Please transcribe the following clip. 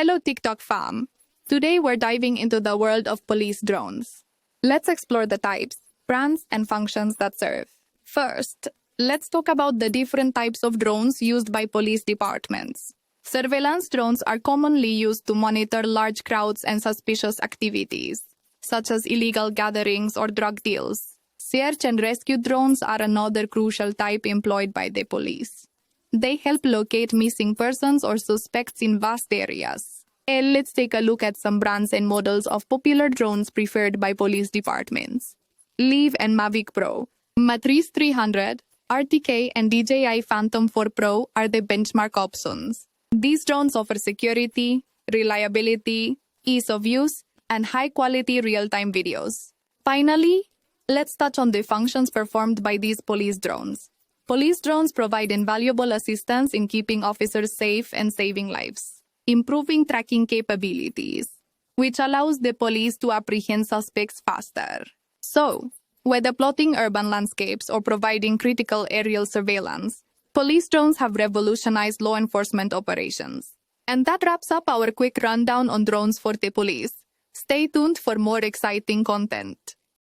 Hello TikTok fam! Today we're diving into the world of police drones. Let's explore the types, brands, and functions that serve. First, let's talk about the different types of drones used by police departments. Surveillance drones are commonly used to monitor large crowds and suspicious activities, such as illegal gatherings or drug deals. Search and rescue drones are another crucial type employed by the police. They help locate missing persons or suspects in vast areas. And let's take a look at some brands and models of popular drones preferred by police departments. Live and Mavic Pro, Matrice 300, RTK, and DJI Phantom 4 Pro are the benchmark options. These drones offer security, reliability, ease of use, and high-quality real-time videos. Finally, let's touch on the functions performed by these police drones. Police drones provide invaluable assistance in keeping officers safe and saving lives, improving tracking capabilities, which allows the police to apprehend suspects faster. So, whether plotting urban landscapes or providing critical aerial surveillance, police drones have revolutionized law enforcement operations. And that wraps up our quick rundown on drones for the police. Stay tuned for more exciting content.